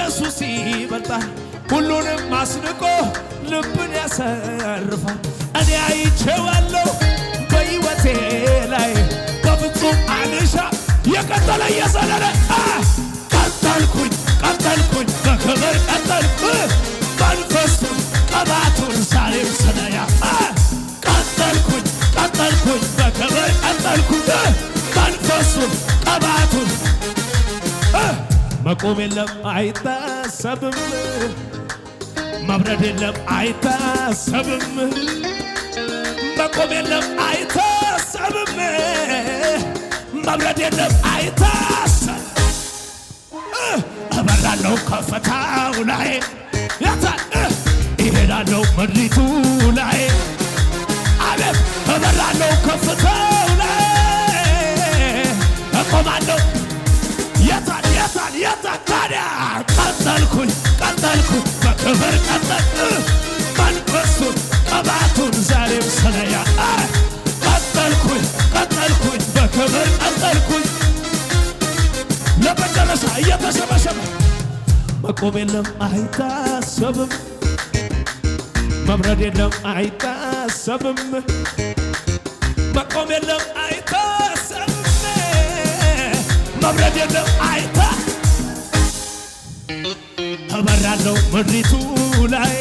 ኢየሱስ ይበልጣል ሁሉንም አስንቆ ልብን ያሰርፋል እኔ አይቼዋለሁ በሕይወቴ ላይ በፍጹም አልሻ የቀጠለ የዘለለ ቀጠልኩኝ በክብር ቀጠልኩ መንፈሱን ቅባቱን ዛሬም ስለያ ቀጠልኩኝ በክብር ቀጠልኩ መንፈሱን ቅባቱን መቆም የለም አይታሰብም መብረድ የለም አይታሰብም መቆም የለም አይታሰብም መብረድ የለም አይታሰብም እበራለሁ ከፍታው ላይ ያታል እሄዳለሁ ምድሪቱ ላይ አቤት እበራለሁ ከፍታው ላይ እቆማለሁ ያታል ታዲያ ቀጠልኩኝ በክብር መንፈሱን ቅባቱን ዛሬም ስለያ ቀጠልኩኝ በክብር ለመጨረሻ እየተሸበሸበ መቆም የለም አይታሰብም መብረድ የለም አይታሰብም መቆም የለም አይታሰብም መብረድ የለም እበራለሁ ምድሪቱ ላይ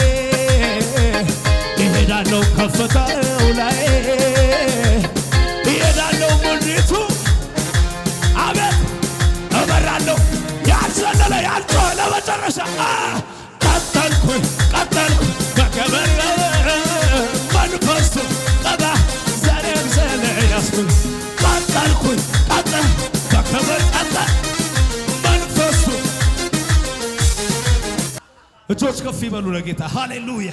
እሄዳለሁ ከፍታው ላይ እሄዳለሁ ምድሪቱ አቤት እበራለሁ ያልዘለለ ያልጮኸ ለመጨረሻ ቀጠልኩኝ በክብር መንፈሱ ጠባ ዛሬም ዘለ ያስኩኝ ቀጠልኩኝ በክብር መንፈሱ እጆች ከፍ ይበሉ ለጌታ ሃሌሉያ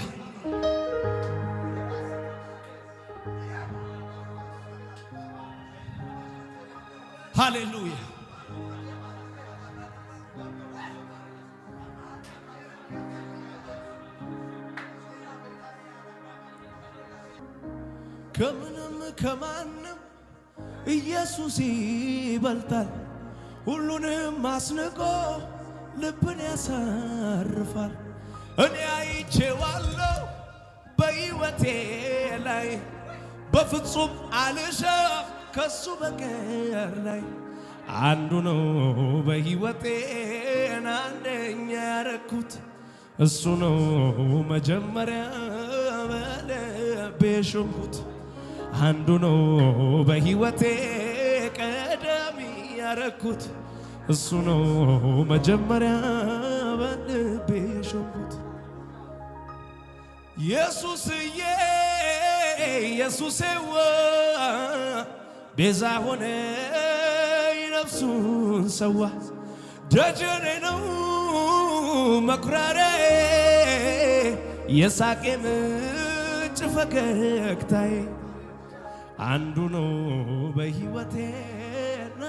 ሃሌሉያ ከምንም ከማንም ኢየሱስ ይበልጣል ሁሉንም አስንቆ ልብን ያሳርፋል እኔ አይቼዋለሁ በሕይወቴ ላይ በፍጹም አልሻም ከሱ በቀር ላይ አንዱ ነው በሕይወቴ አንደኛ ያረኩት እሱ ነው መጀመሪያ በልቤ ሾምኩት አንዱ ነው በሕይወቴ ቀዳሚ ያረኩት እሱ ነው መጀመሪያ በልቤ ሾምኩት ኢየሱስዬ ቤዛ ሆነ ነፍሱን ሰዋ ደጀኔ ነው መኩራሬ የሳቄ ምንጭ ፈገግታዬ አንዱ ነው በሕይወቴ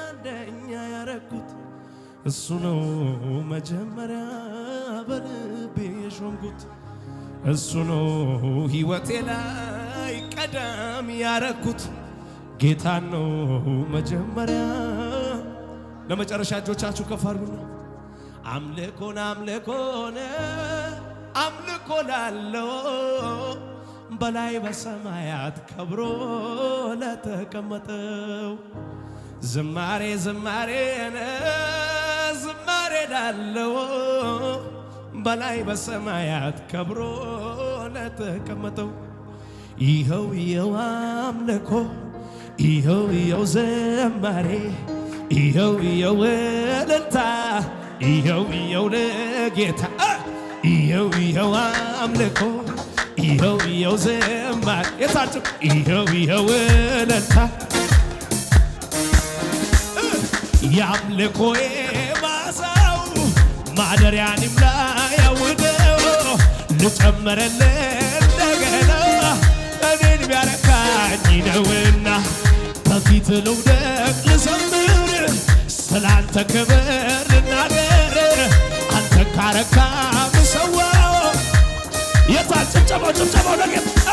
አንደኛ ያረኩት እሱ ነው መጀመሪያ በልቤ የሾምኩት እሱ ነው ሕይወቴ ላይ ቀዳሚ ያረኩት ጌታን ነው መጀመሪያ ለመጨረሻ እጆቻችሁ ከፍ አድርጉና አምልኮ ላለው በላይ በሰማያት ከብሮ ለተቀመጠው ዝማሬ ላለው በላይ በሰማያት ከብሮ ለተቀመጠው ይኸው አምልኮ ይኸው ዘማሬ ይኸው እልልታ ይኸው ለጌታ ይኸው አምልኮ ይኸው ዘማሬ የታችሁ ይኸው እልልታ ያምልኮዬ ማሳው ማደሪያን ይምላ ያውደው ልጨመረለት እንደገና እኔን ቢያረካኝ ነውና በፊት ልውደቅ ልዘምር ስላንተ ክብር ልናገር አንተ ካረካ ምሰዋው ጭብጨባው ለጌታ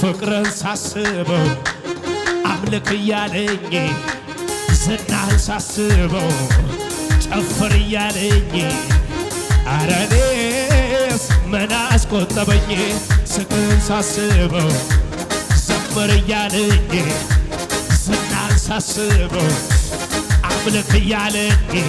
ፍቅርን ሳስበው አምልክ እያለኝ ዝናህን ሳስበው ጨፍር እያለኝ ኧረ እኔስ ምን አስቆጠበኝ ስቅን ሳስበው ዘምር እያለኝ ዝናን ሳስበው አምልክ እያለኝ